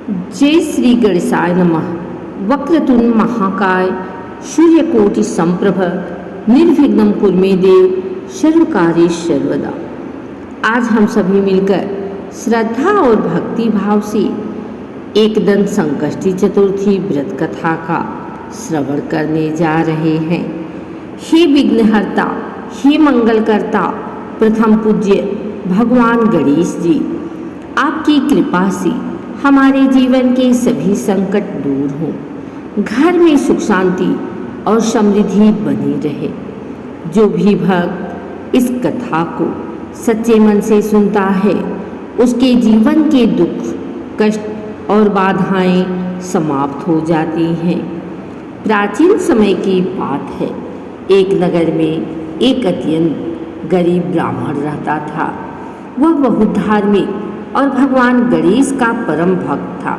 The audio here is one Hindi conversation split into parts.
जय श्री गणेशाय नमः। वक्रतुंड महाकाय सूर्यकोटि संप्रभ निर्विघ्नं कुरु मे देव सर्वकार्येषु सर्वदा। आज हम सभी मिलकर श्रद्धा और भक्ति भाव से एकदंत संकष्टी चतुर्थी व्रत कथा का श्रवण करने जा रहे हैं। हे विघ्नहर्ता, हे मंगलकर्ता, प्रथम पूज्य भगवान गणेश जी, आपकी कृपा से हमारे जीवन के सभी संकट दूर हों, घर में सुख शांति और समृद्धि बनी रहे। जो भी भक्त इस कथा को सच्चे मन से सुनता है, उसके जीवन के दुख, कष्ट और बाधाएं समाप्त हो जाती हैं। प्राचीन समय की बात है। एक नगर में एक अत्यंत गरीब ब्राह्मण रहता था। वह बहुत धार्मिक और भगवान गणेश का परम भक्त था,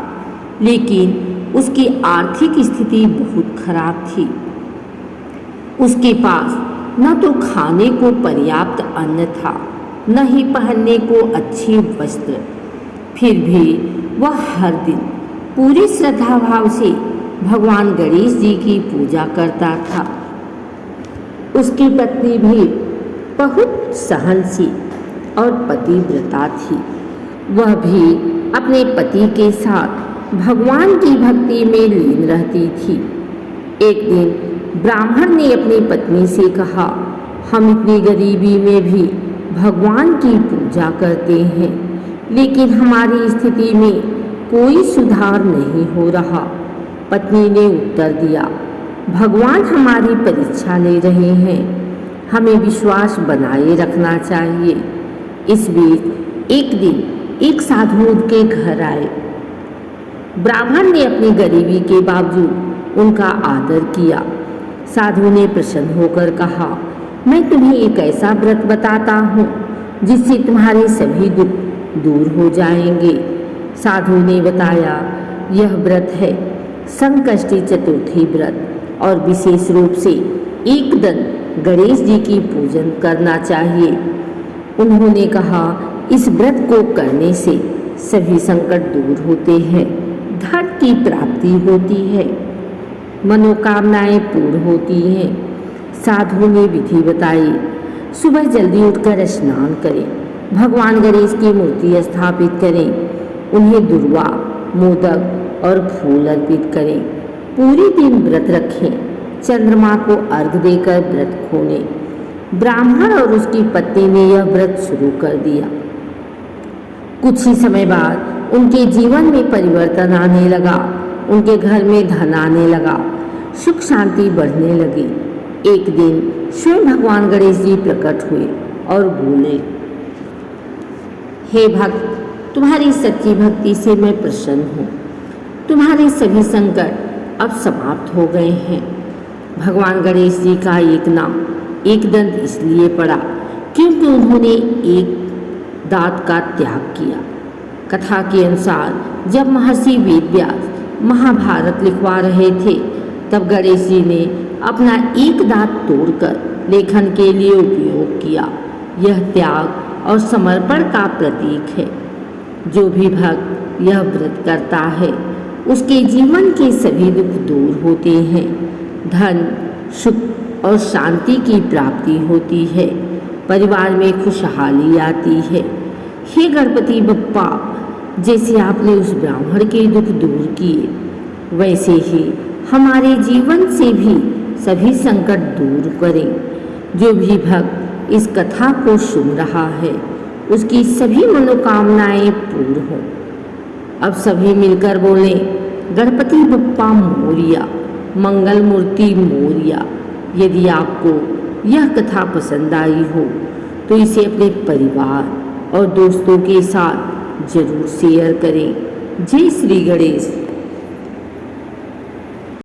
लेकिन उसकी आर्थिक स्थिति बहुत खराब थी। उसके पास न तो खाने को पर्याप्त अन्न था, न ही पहनने को अच्छे वस्त्र। फिर भी वह हर दिन पूरी श्रद्धा भाव से भगवान गणेश जी की पूजा करता था। उसकी पत्नी भी बहुत सहनशील और पतिव्रता थी। वह भी अपने पति के साथ भगवान की भक्ति में लीन रहती थी। एक दिन ब्राह्मण ने अपनी पत्नी से कहा, हम इतनी गरीबी में भी भगवान की पूजा करते हैं, लेकिन हमारी स्थिति में कोई सुधार नहीं हो रहा। पत्नी ने उत्तर दिया, भगवान हमारी परीक्षा ले रहे हैं, हमें विश्वास बनाए रखना चाहिए। इस बीच एक दिन एक साधु उनके घर आए। ब्राह्मण ने अपनी गरीबी के बावजूद उनका आदर किया। साधु ने प्रसन्न होकर कहा, मैं तुम्हें एक ऐसा व्रत बताता हूँ जिससे तुम्हारे सभी दुख दूर हो जाएंगे। साधु ने बताया, यह व्रत है संकष्टी चतुर्थी व्रत और विशेष रूप से एकदंत गणेश जी की पूजन करना चाहिए। उन्होंने कहा, इस व्रत को करने से सभी संकट दूर होते हैं, धन की प्राप्ति होती है, मनोकामनाएं पूर्ण होती हैं। साधु ने विधि बताई, सुबह जल्दी उठकर स्नान करें, भगवान गणेश की मूर्ति स्थापित करें, उन्हें दुर्वा, मोदक और फूल अर्पित करें, पूरे दिन व्रत रखें, चंद्रमा को अर्घ देकर व्रत खोलें। ब्राह्मण और उसकी पत्नी ने यह व्रत शुरू कर दिया। कुछ ही समय बाद उनके जीवन में परिवर्तन आने लगा। उनके घर में धन आने लगा, सुख शांति बढ़ने लगी। एक दिन स्वयं भगवान गणेश जी प्रकट हुए और बोले, हे भक्त, तुम्हारी सच्ची भक्ति से मैं प्रसन्न हूँ। तुम्हारे सभी संकट अब समाप्त हो गए हैं। भगवान गणेश जी का एक नाम एकदंत इसलिए पड़ा क्योंकि उन्होंने एक दात का त्याग किया। कथा के अनुसार जब महर्षि वेदव्यास महाभारत लिखवा रहे थे, तब गणेश जी ने अपना एक दांत तोड़कर लेखन के लिए उपयोग किया। यह त्याग और समर्पण का प्रतीक है। जो भी भक्त यह व्रत करता है, उसके जीवन के सभी दुख दूर होते हैं, धन, सुख और शांति की प्राप्ति होती है, परिवार में खुशहाली आती है। हे गणपति बप्पा, जैसे आपने उस ब्राह्मण के दुख दूर किए, वैसे ही हमारे जीवन से भी सभी संकट दूर करें। जो भी भक्त इस कथा को सुन रहा है, उसकी सभी मनोकामनाएं पूर्ण हों। अब सभी मिलकर बोलें, गणपति बप्पा मोरिया, मंगल मूर्ति मोरिया। यदि आपको यह कथा पसंद आई हो तो इसे अपने परिवार और दोस्तों के साथ जरूर शेयर करें। जय श्री गणेश।